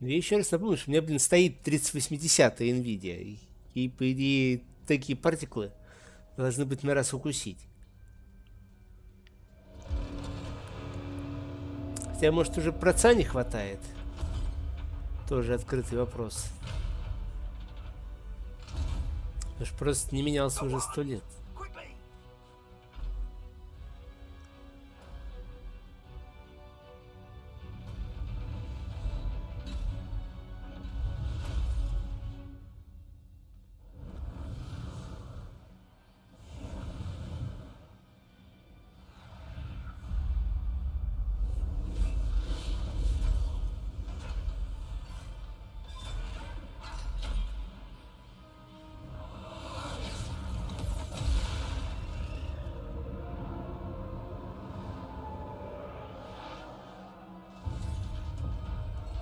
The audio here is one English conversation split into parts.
Я еще раз напомню, что у меня, блин, стоит 3080 NVIDIA. И, по идее, такие партиклы должны быть на раз укусить. Хотя, может, уже проца не хватает. Тоже открытый вопрос. Потому что просто не менялся уже 100 лет.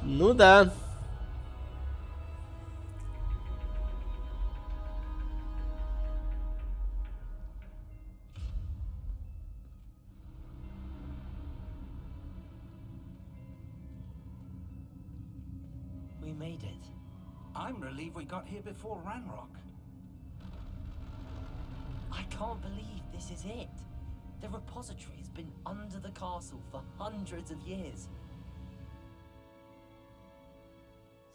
Ну да. We made it. I'm relieved we got here before Ranrock. I can't believe this is it. The repository has been under the castle for hundreds of years.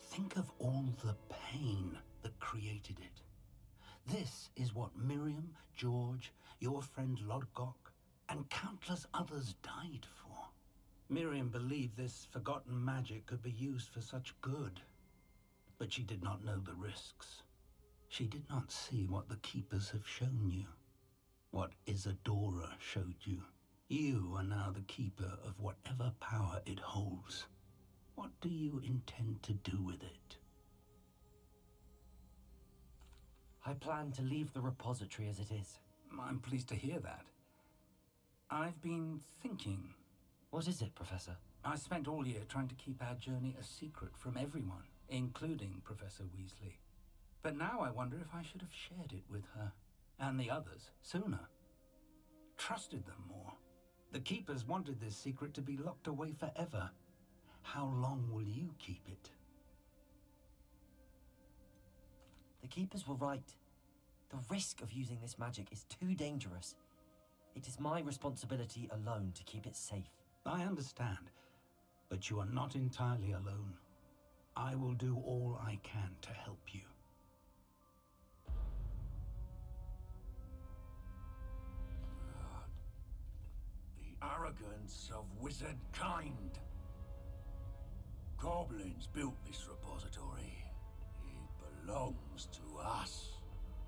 Think of all the pain that created it. This is what Miriam, George, your friend Lodgok, and countless others died for. Miriam believed this forgotten magic could be used for such good. But she did not know the risks. She did not see what the Keepers have shown you. What Isadora showed you. You are now the Keeper of whatever power it holds. What do you intend to do with it? I plan to leave the repository as it is. I'm pleased to hear that. I've been thinking. What is it, Professor? I spent all year trying to keep our journey a secret from everyone, including Professor Weasley. But now I wonder if I should have shared it with her, and the others, sooner. Trusted them more. The Keepers wanted this secret to be locked away forever. How long will you keep it? The Keepers were right. The risk of using this magic is too dangerous. It is my responsibility alone to keep it safe. I understand, but you are not entirely alone. I will do all I can to help you. The arrogance of wizard kind. Goblins built this repository. It belongs to us.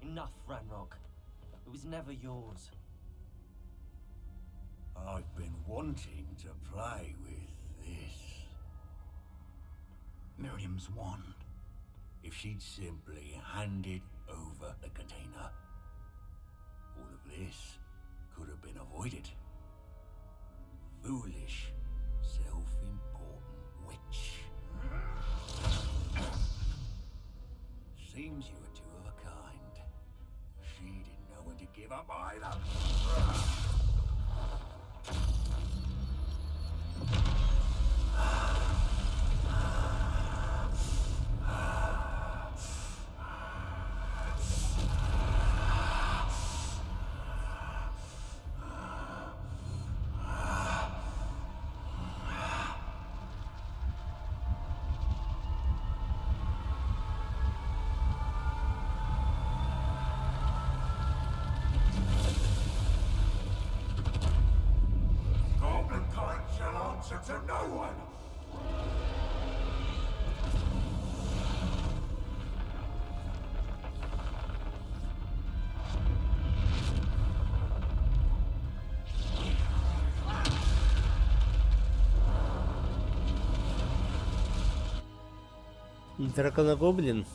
Enough, Ranrock. It was never yours. I've been wanting to play with this. Miriam's wand. If she'd simply handed over the container, all of this could have been avoided. Foolish, self-important witch. Seems you were two of a kind. She didn't know when to give up either. To no one! Драконогоблин.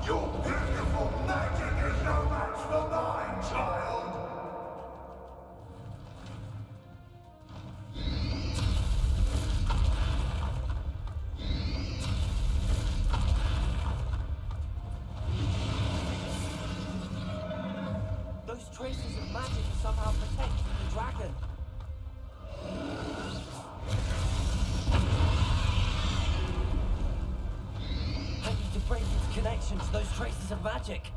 Your beautiful magic is no match for mine, child! traces of magic somehow protecting the dragon. I need to break its connection to those traces of magic.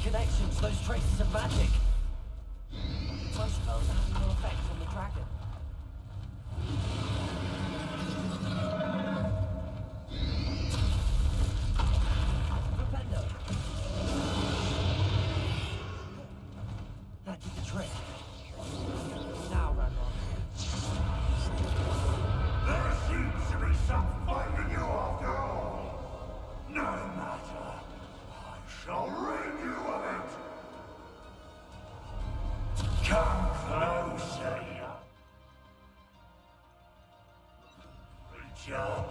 Connection to those traces of magic. My spells are having no effect on the dragon. Flipendo. That did the trick. Now, Ranrock. There seems to be some fight in you after all. No matter. I shall rid you of it. Come closer. Reach out.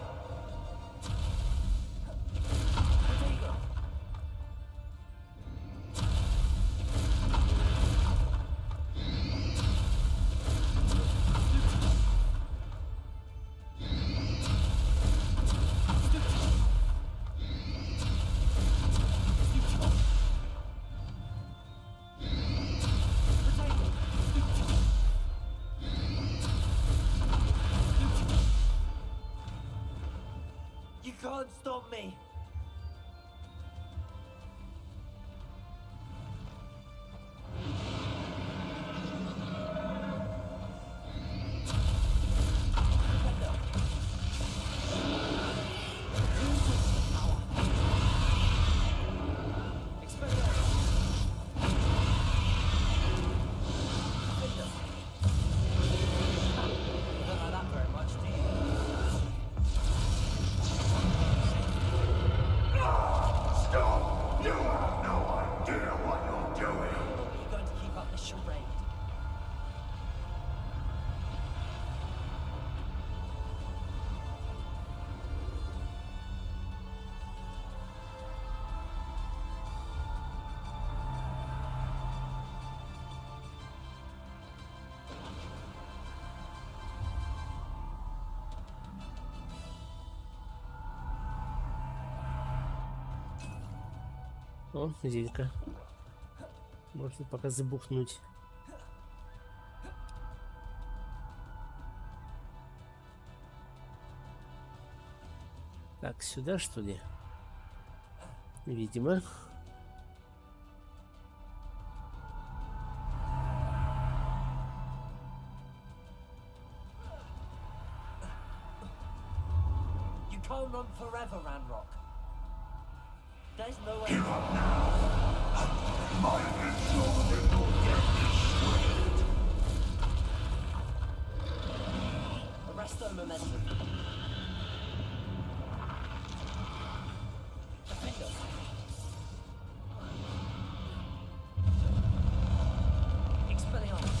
You can't stop me. О, зелька. Можно пока забухнуть. Так, сюда что ли? Видимо. You can't run forever, Ranrock. There's no way. Give up now. My resolve will get this swift. Arresto momentum. Defender. Expelliarmus.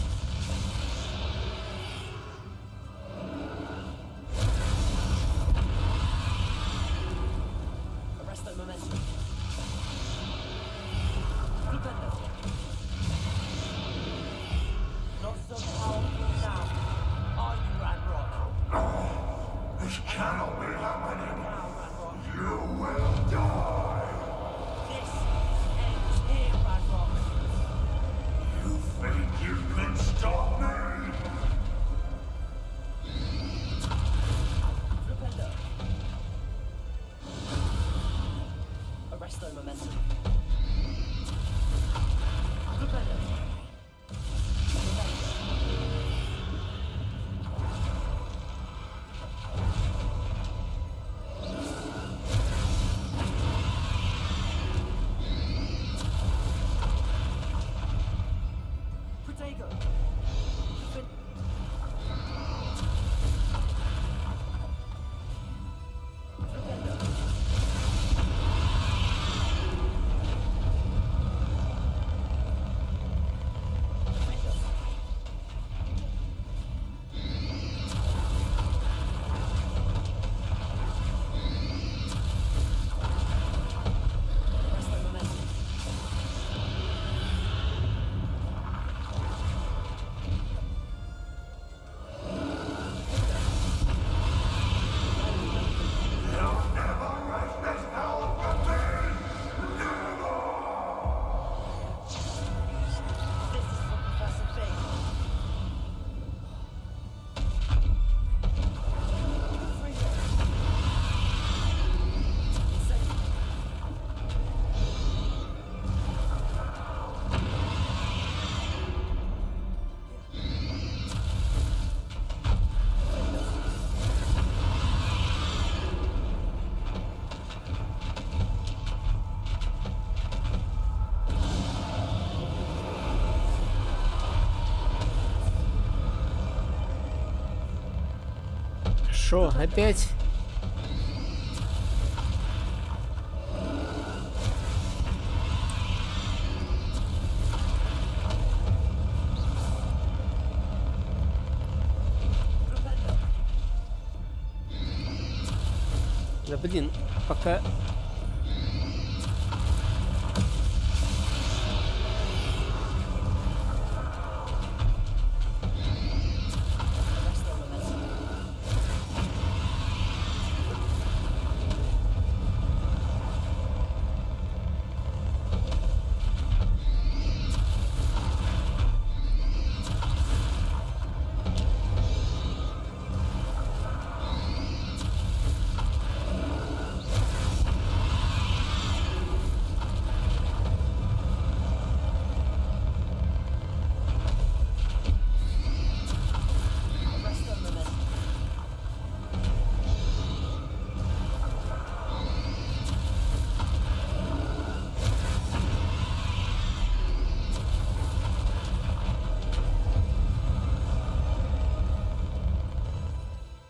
Arresto momentum. Flipendo. Not so powerful now. Are you, Ranrock? This cannot be happening. Now, Ranrock. You will die. This ends here, Ranrock. You think you can stop me? Flipendo. Arresto momentum. Flipendo. Шо, опять? Да блин, пока...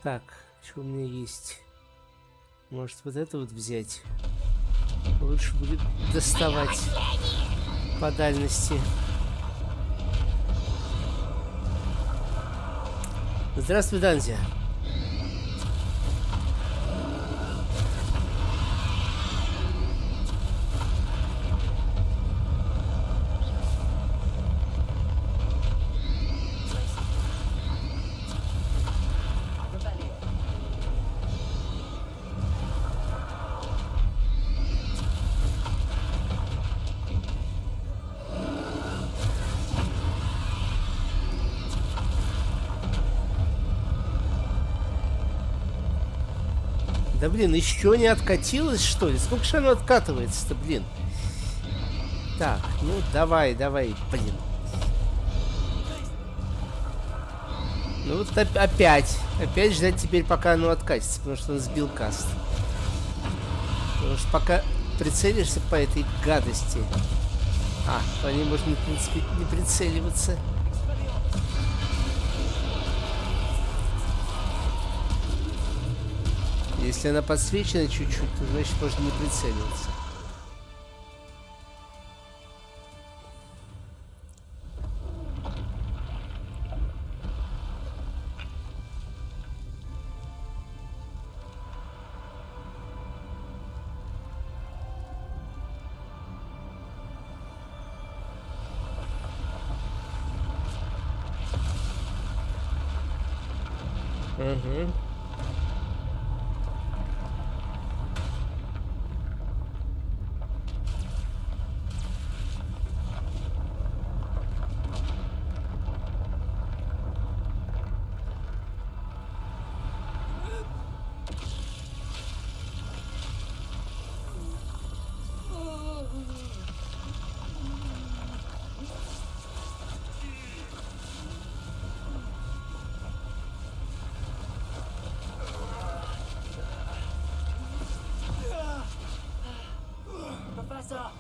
Так, что у меня есть? Может, вот это вот взять? Лучше будет доставать по дальности. Здравствуй, Данзия. Да блин, еще не откатилось, что ли? Сколько же оно откатывается-то, блин? Так, ну давай, блин. Ну вот опять ждать теперь, пока оно откатится, потому что он сбил каст. Потому что пока прицелишься по этой гадости... А, по ней можно, в принципе, не прицеливаться. Если она подсвечена чуть-чуть, то значит можно не прицеливаться. Угу. Professor!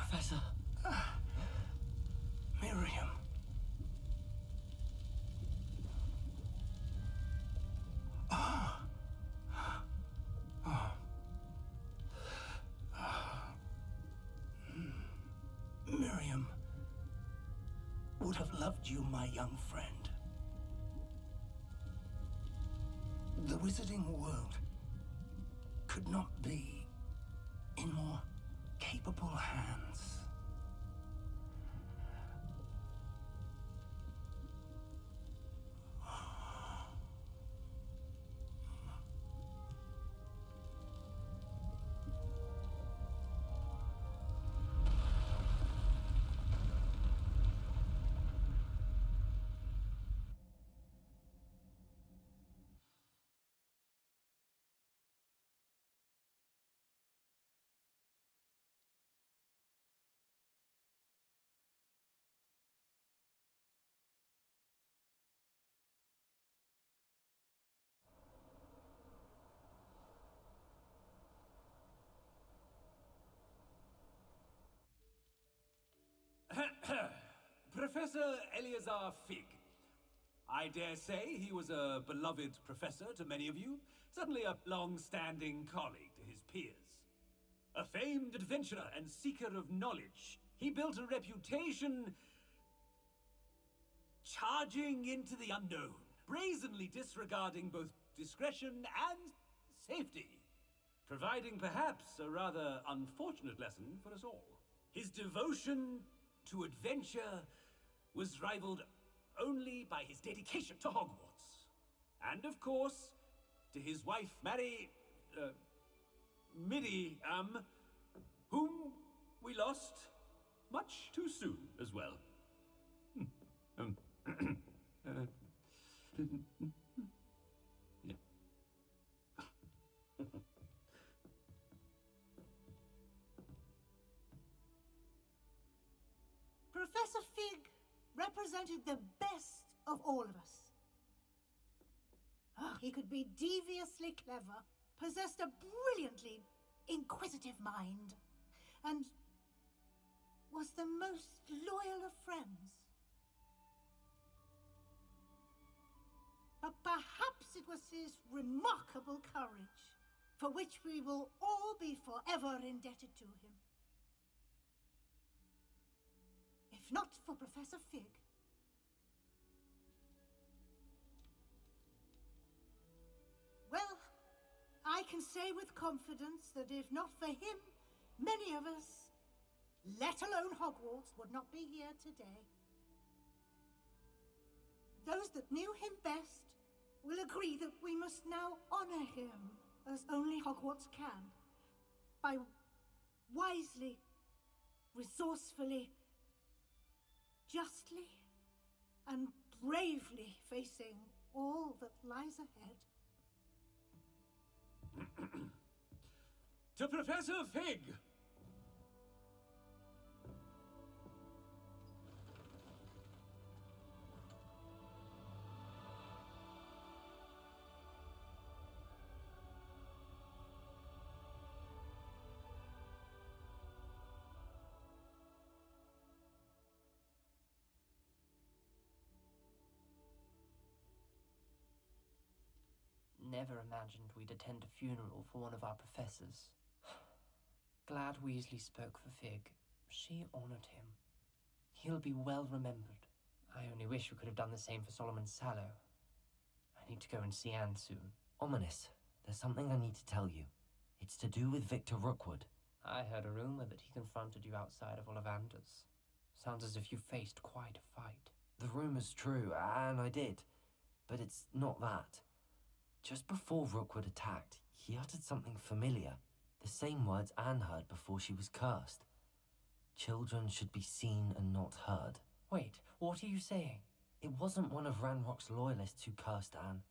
Professor. Miriam. Miriam would have loved you, my young friend. The wizarding world could not be capable hands. Professor Eleazar Fig. I dare say he was a beloved professor to many of you, certainly a long-standing colleague to his peers. A famed adventurer and seeker of knowledge, he built a reputation charging into the unknown, brazenly disregarding both discretion and safety, providing perhaps a rather unfortunate lesson for us all. His devotion to adventure was rivaled only by his dedication to Hogwarts. And of course, to his wife, Miriam, whom we lost much too soon as well. Yeah. Professor Fig represented the best of all of us. He could be deviously clever, possessed a brilliantly inquisitive mind, and was the most loyal of friends. But perhaps it was his remarkable courage, for which we will all be forever indebted to him. If not for Professor Fig. Well, I can say with confidence that if not for him, many of us, let alone Hogwarts, would not be here today. Those that knew him best will agree that we must now honor him as only Hogwarts can, by wisely, resourcefully, justly and bravely facing all that lies ahead. To Professor Fig! Never imagined we'd attend a funeral for one of our professors. Glad Weasley spoke for Fig. She honored him. He'll be well remembered. I only wish we could have done the same for Solomon Sallow. I need to go and see Anne soon. Ominous. There's something I need to tell you. It's to do with Victor Rookwood. I heard a rumor that he confronted you outside of Ollivander's. Sounds as if you faced quite a fight. The rumor's true, and I did. But it's not that. Just before Rookwood attacked, he uttered something familiar. The same words Anne heard before she was cursed. Children should be seen and not heard. Wait, what are you saying? It wasn't one of Ranrock's loyalists who cursed Anne.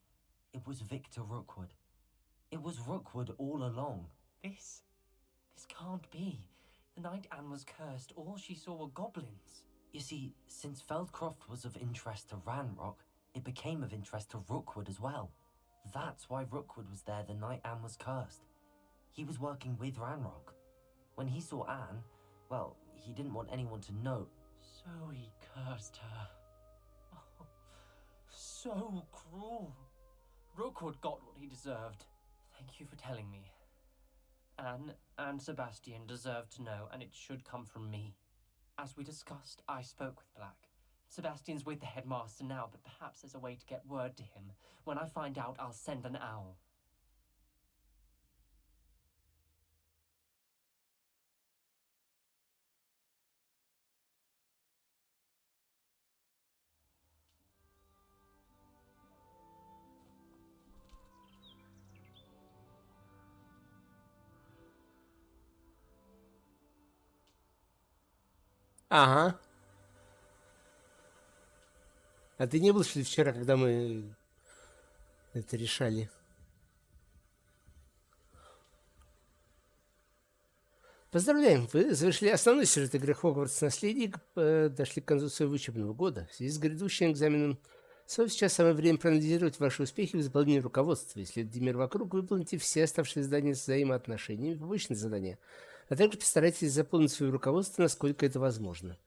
It was Victor Rookwood. It was Rookwood all along. This can't be. The night Anne was cursed, all she saw were goblins. You see, since Feldcroft was of interest to Ranrock, it became of interest to Rookwood as well. That's why Rookwood was there the night Anne was cursed. He was working with Ranrock. When he saw Anne, well, he didn't want anyone to know. So he cursed her. Oh, so cruel. Rookwood got what he deserved. Thank you for telling me. Anne and Sebastian deserve to know, and it should come from me. As we discussed, I spoke with Black. Sebastian's with the headmaster now, but perhaps there's a way to get word to him. When I find out, I'll send an owl. Ага. А ты не был, что ли, вчера, когда мы это решали? Поздравляем! Вы завершили основной сюжет игры Хогвартс Наследие, дошли к концу своего учебного года. В связи с грядущим экзаменом сейчас самое время проанализировать ваши успехи в заполнении руководства. Исследуйте мир вокруг, выполните все оставшиеся задания с взаимоотношениями, побочные задания, а также постарайтесь заполнить свое руководство, насколько это возможно.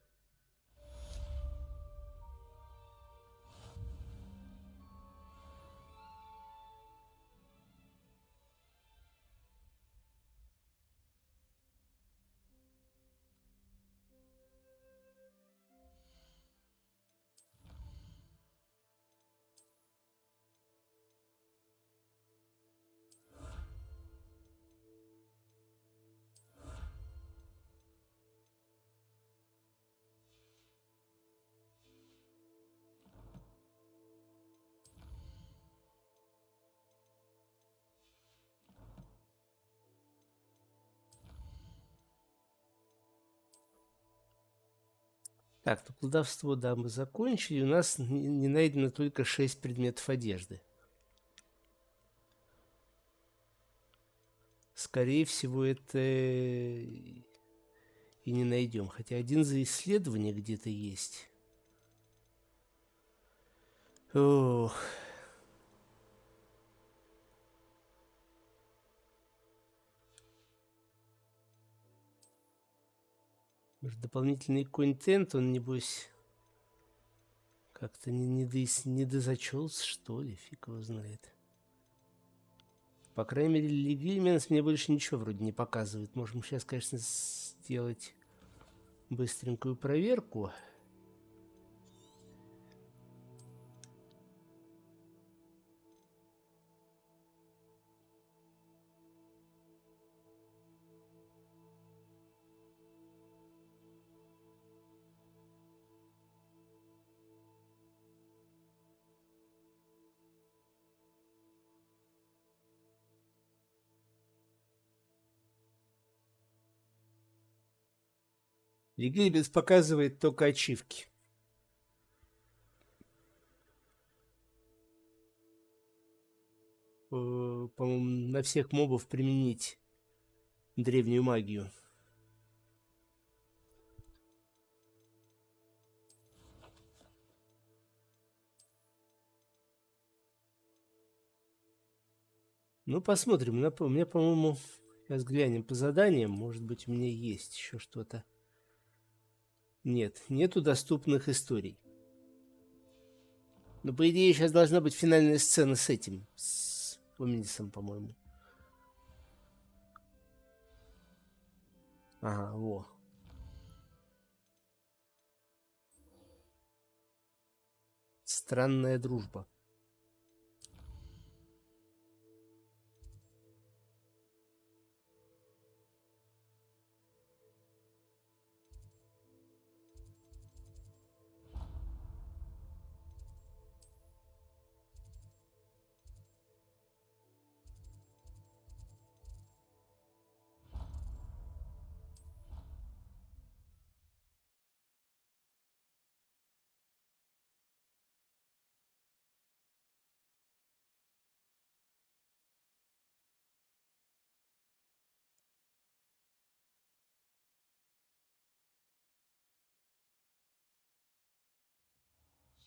Так, ну колдовство, да, мы закончили. У нас не найдено только 6 предметов одежды. Скорее всего, это и не найдем. Хотя один за исследование где-то есть. Ох. Может, дополнительный контент, он, небось, как-то не дозачелся, что ли, фиг его знает. По крайней мере, Легильменс мне больше ничего вроде не показывает. Можем сейчас, конечно, сделать быстренькую проверку. Легильменс показывает только ачивки. По-моему, на всех мобов применить древнюю магию. Ну, посмотрим. У меня, по-моему, сейчас глянем по заданиям. Может быть, у меня есть еще что-то. Нет, нету доступных историй. Но, по идее, сейчас должна быть финальная сцена с этим. С Омнисом, по-моему. Ага, во. Странная дружба.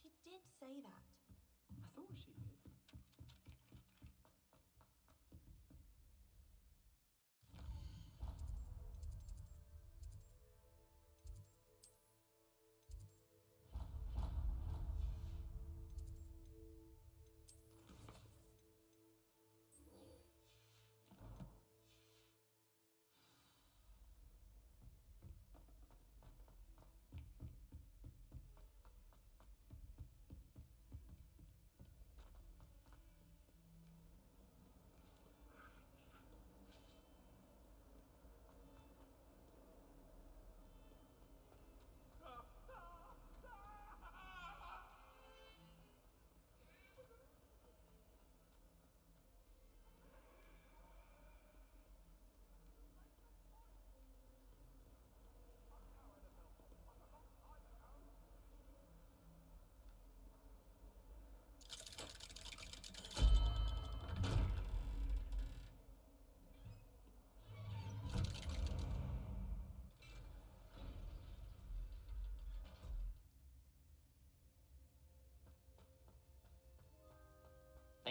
She did say that. I thought she did.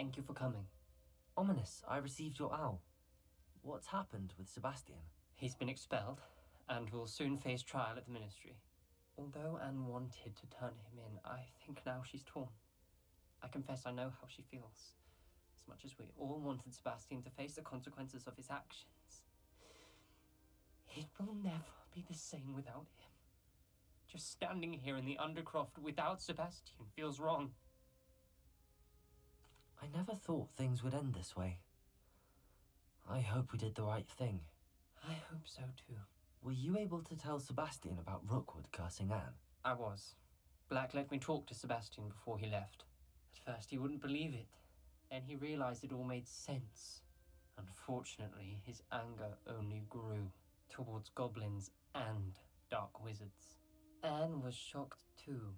Thank you for coming. Ominous, I received your owl. What's happened with Sebastian? He's been expelled, and will soon face trial at the Ministry. Although Anne wanted to turn him in, I think now she's torn. I confess I know how she feels. As much as we all wanted Sebastian to face the consequences of his actions. It will never be the same without him. Just standing here in the Undercroft without Sebastian feels wrong. I never thought things would end this way. I hope we did the right thing. I hope so too. Were you able to tell Sebastian about Rookwood cursing Anne? I was. Black let me talk to Sebastian before he left. At first he wouldn't believe it. Then he realized it all made sense. Unfortunately, his anger only grew towards goblins and dark wizards. Anne was shocked too,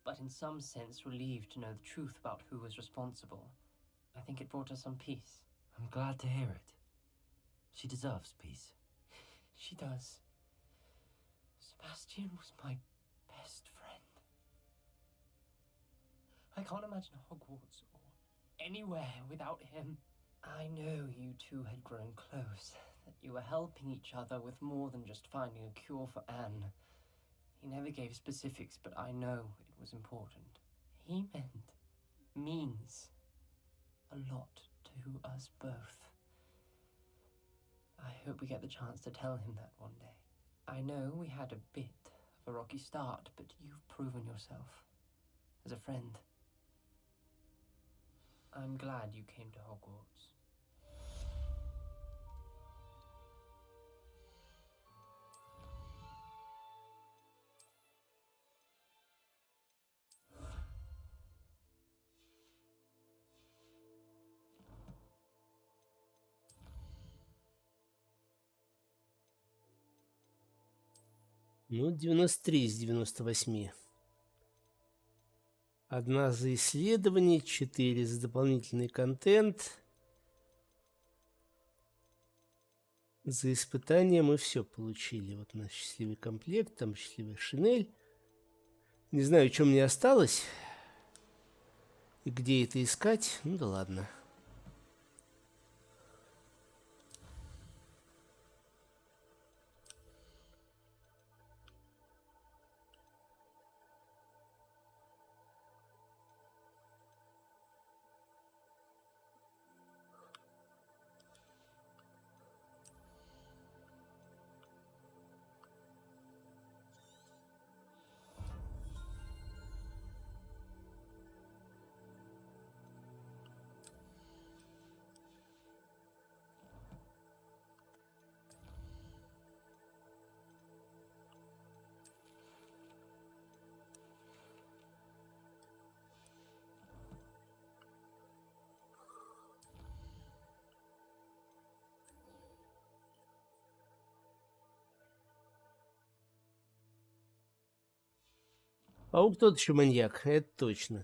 but in some sense relieved to know the truth about who was responsible. I think it brought her some peace. I'm glad to hear it. She deserves peace. She does. Sebastian was my best friend. I can't imagine Hogwarts or anywhere without him. I know you two had grown close, that you were helping each other with more than just finding a cure for Anne. He never gave specifics, but I know it was important. He means a lot to us both. I hope we get the chance to tell him that one day. I know we had a bit of a rocky start, but you've proven yourself as a friend. I'm glad you came to Hogwarts. Ну, 93 из 98. 1 за исследование, 4 за дополнительный контент. За испытание мы все получили. Вот у нас счастливый комплект, там счастливая шинель. Не знаю, что мне осталось. И где это искать. Ну да ладно. Паук тот еще маньяк, это точно.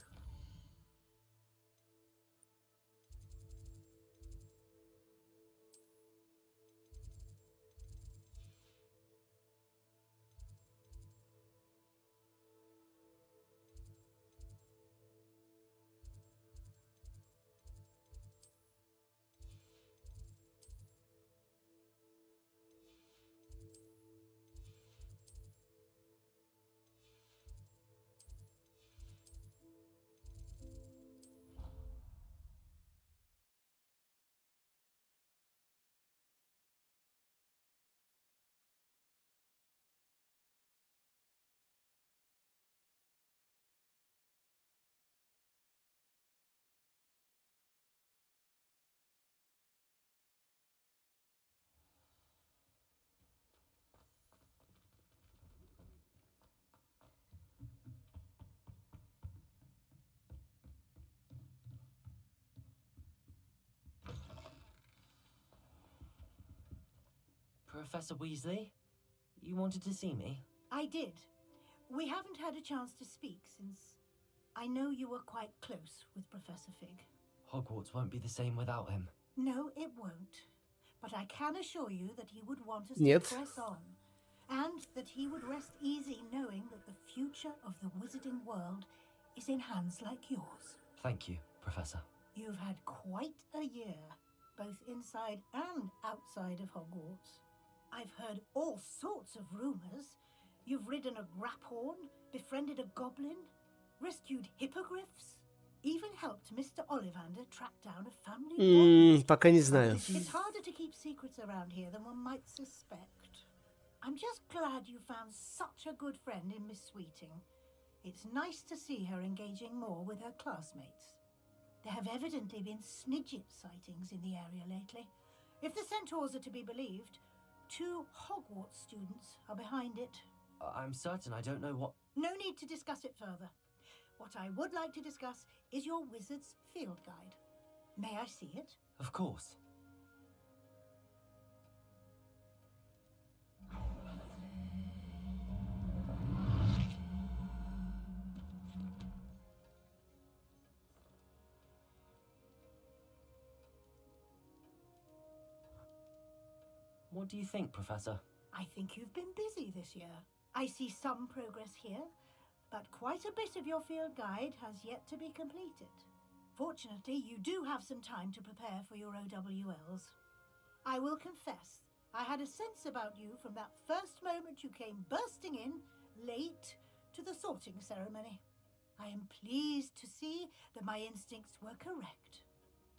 Professor Weasley, you wanted to see me? I did. We haven't had a chance to speak since I know you were quite close with Professor Fig. Hogwarts won't be the same without him. No, it won't. But I can assure you that he would want us Нет. to press on. And that he would rest easy knowing that the future of the wizarding world is in hands like yours. Thank you, Professor. You've had quite a year, both inside and outside of Hogwarts. I've heard all sorts of rumors. You've ridden a graphorn, befriended a goblin, rescued hippogriffs, even helped Mr. Ollivander track down a family dog. Пока не знаю. It's harder to keep secrets around here than one might suspect. I'm just glad you found such a good friend in Miss Sweeting. It's nice to see her engaging more with her classmates. There have evidently been Snidget sightings in the area lately. If the centaurs are to be believed, 2 Hogwarts students are behind it. I'm certain I don't know what... No need to discuss it further. What I would like to discuss is your wizard's field guide. May I see it? Of course. What do you think, Professor? I think you've been busy this year. I see some progress here, but quite a bit of your field guide has yet to be completed. Fortunately, you do have some time to prepare for your OWLs. I will confess, I had a sense about you from that first moment you came bursting in, late, to the sorting ceremony. I am pleased to see that my instincts were correct.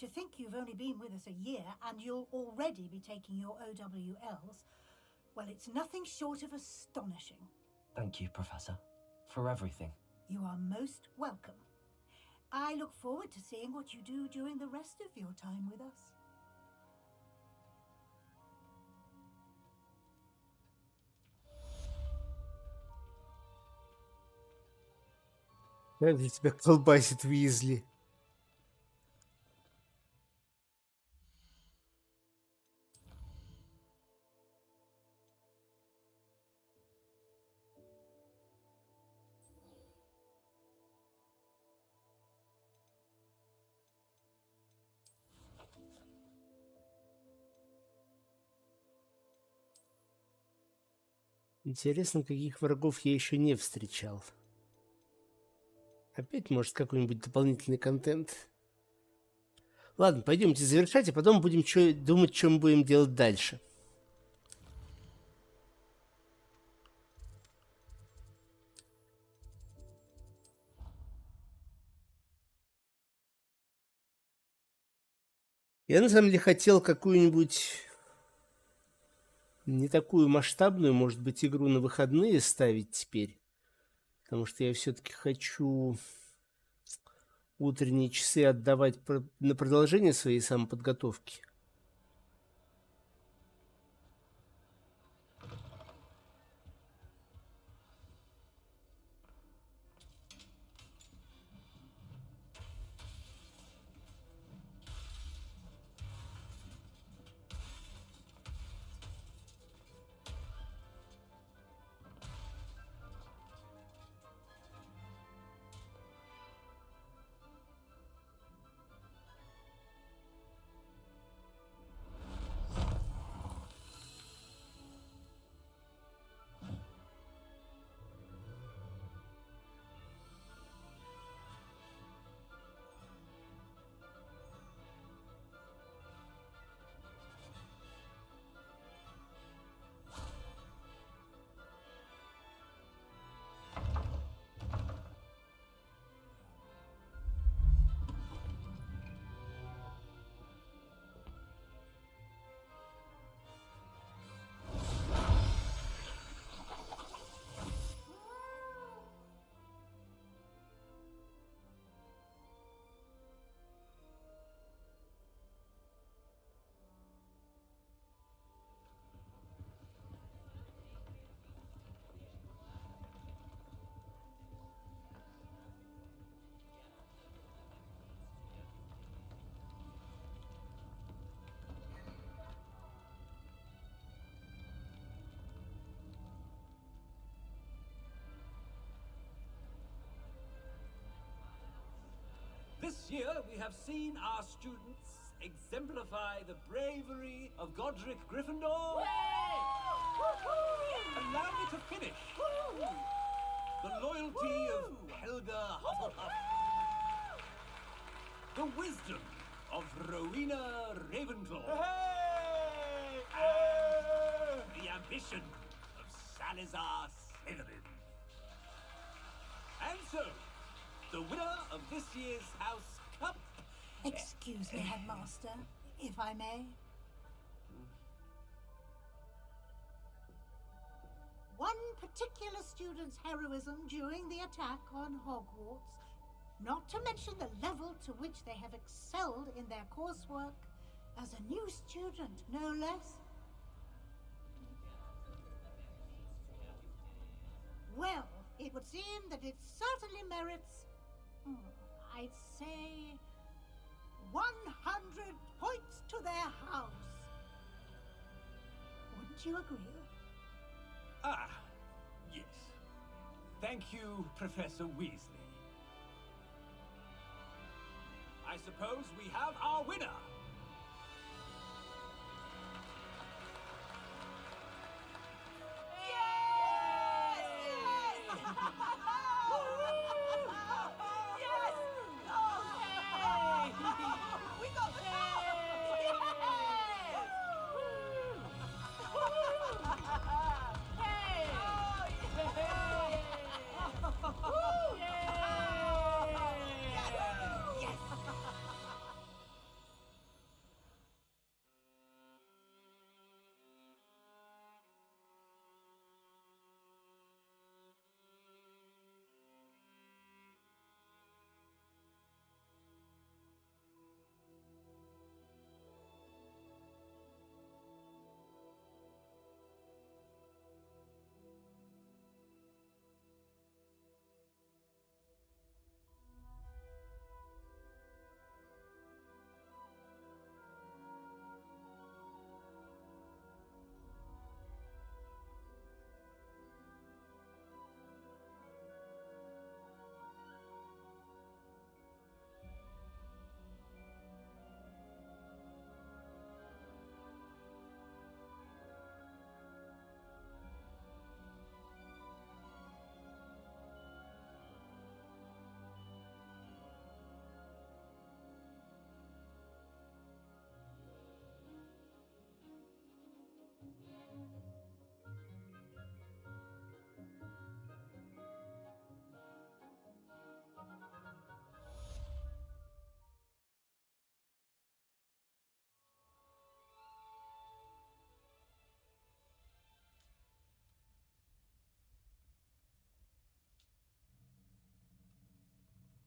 To think you've only been with us a year and you'll already be taking your OWLs, well, it's nothing short of astonishing. Thank you, Professor, for everything. You are most welcome. I look forward to seeing what you do during the rest of your time with us. Как же тебя колбасит Уизли. Интересно, каких врагов я еще не встречал. Опять, может, какой-нибудь дополнительный контент. Ладно, пойдемте завершать, а потом будем думать, что мы будем делать дальше. Я на самом деле хотел какую-нибудь не такую масштабную, может быть, игру на выходные ставить теперь. Потому что я все-таки хочу утренние часы отдавать на продолжение своей самоподготовки. This year, we have seen our students exemplify the bravery of Godric Gryffindor. Allow me to finish. The loyalty of Helga Hufflepuff. The wisdom of Rowena Ravenclaw. And the ambition of Salazar Slytherin. And so, the winner of this year's House Cup... Excuse me, Headmaster, if I may. One particular student's heroism during the attack on Hogwarts, not to mention the level to which they have excelled in their coursework, as a new student, no less. Well, it would seem that it certainly merits, I'd say, 100 points to their house. Wouldn't you agree? Ah, yes. Thank you, Professor Weasley. I suppose we have our winner.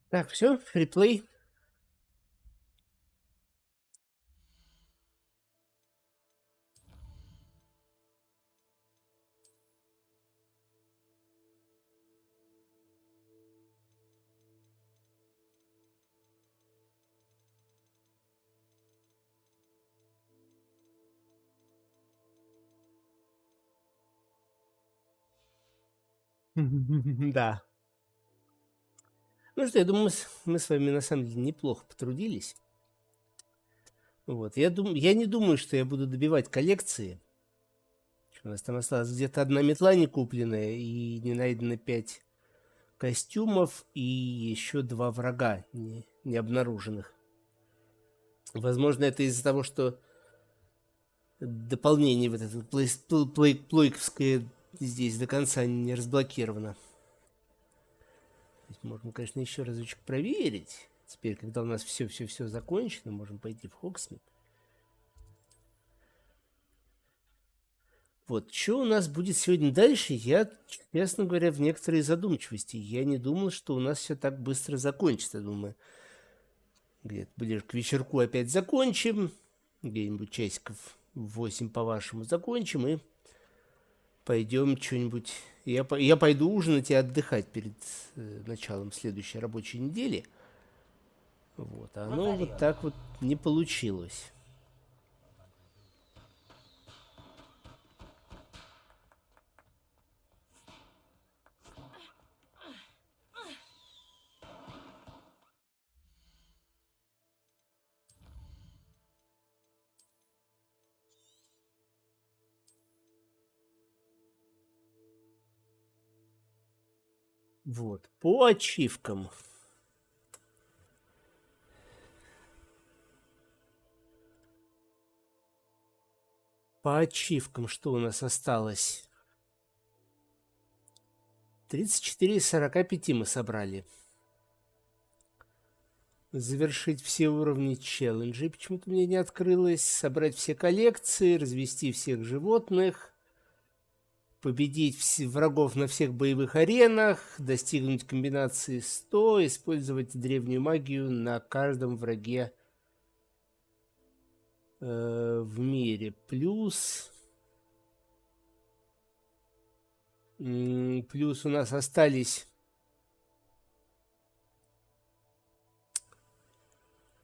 Так, все, реплей. Да. Ну что, я думаю, мы с вами на самом деле неплохо потрудились. Вот. Я не думаю, что я буду добивать коллекции. У нас там осталась где-то одна метла не купленная, и не найдено 5 костюмов, и еще 2 врага не обнаруженных. Возможно, это из-за того, что дополнение в это плойковское здесь до конца не разблокировано. Можно, конечно, еще разочек проверить. Теперь, когда у нас все закончено, можем пойти в Хогсмит. Вот, что у нас будет сегодня дальше, я, честно говоря, в некоторой задумчивости. Я не думал, что у нас все так быстро закончится. Думаю, где-то ближе к вечерку опять закончим. Где-нибудь часиков 8 по-вашему закончим и пойдем что-нибудь... Я пойду ужинать и отдыхать перед началом следующей рабочей недели. Вот. А оно вот так вот не получилось. Вот, по ачивкам. По ачивкам что у нас осталось? 34 из 45 мы собрали. Завершить все уровни челленджей. Почему-то мне не открылось. Собрать все коллекции, развести всех животных, победить врагов на всех боевых аренах, достигнуть комбинации 100, использовать древнюю магию на каждом враге в мире. Плюс у нас остались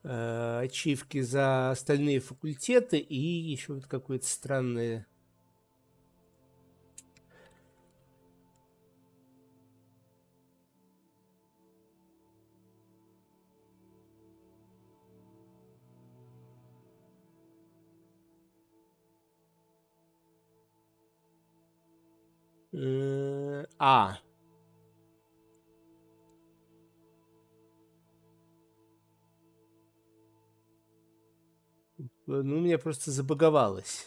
ачивки за остальные факультеты и еще вот какое-то странное... Ну, у меня просто забаговалось.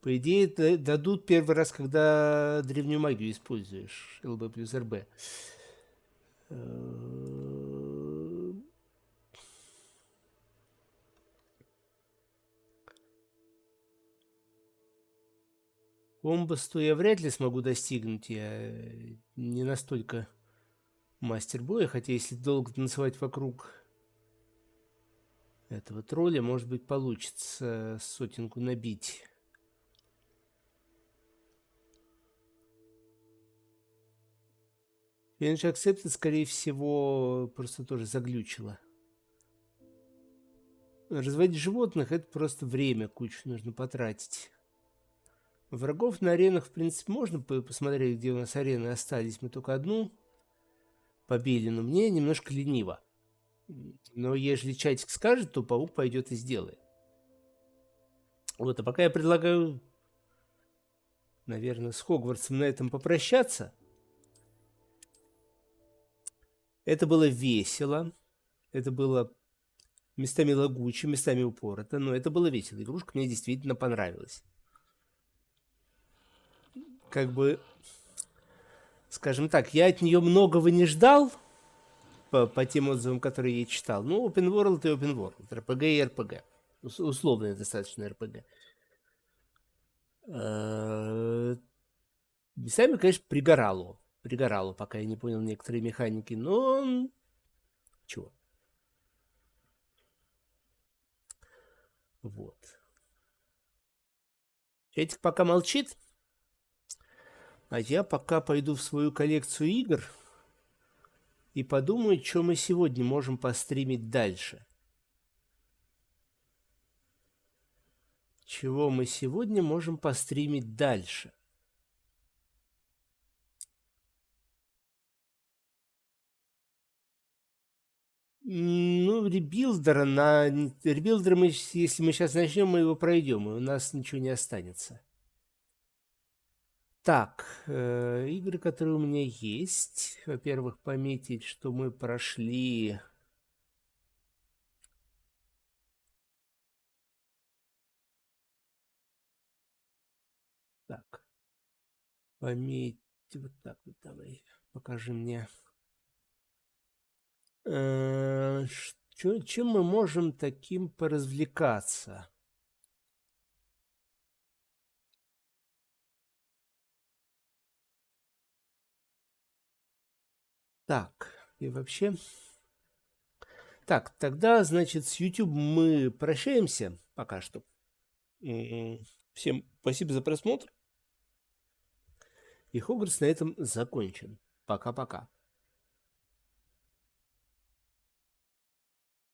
По идее, дадут первый раз, когда древнюю магию используешь. ЛБ плюс РБ. Комбосту я вряд ли смогу достигнуть. Я не настолько мастер боя. Хотя, если долго танцевать вокруг этого тролля, может быть, получится сотенку набить. Challenge Accepted, скорее всего, просто тоже заглючило. Разводить животных — это просто время, кучу нужно потратить. Врагов на аренах, в принципе, можно посмотреть, где у нас арены остались. Мы только одну побили, но мне немножко лениво. Но если чатик скажет, то паук пойдет и сделает. Вот, а пока я предлагаю, наверное, с Хогвартсом на этом попрощаться. Это было весело. Это было местами лагуче, местами упорото, но это было весело. Игрушка мне действительно понравилась. Как бы, скажем так, я от нее многого не ждал по тем отзывам, которые я читал. Ну, open world и open world. RPG и RPG. Условное достаточно RPG. Местами, конечно, пригорало. Пригорало, пока я не понял некоторые механики, но... Чего? Вот. Чатик пока молчит. А я пока пойду в свою коллекцию игр и подумаю, что мы сегодня можем постримить дальше. Чего мы сегодня можем постримить дальше? Ну, ребилдера мы, если мы сейчас начнем, мы его пройдем, и у нас ничего не останется. Так, игры, которые у меня есть. Во-первых, пометить, что мы прошли... Так. Пометить... Вот так вот давай. Покажи мне. Чем мы можем таким поразвлекаться? Так, и вообще... Так, тогда, значит, с YouTube мы прощаемся пока что. Всем спасибо за просмотр. И Хогвартс на этом закончен. Пока-пока.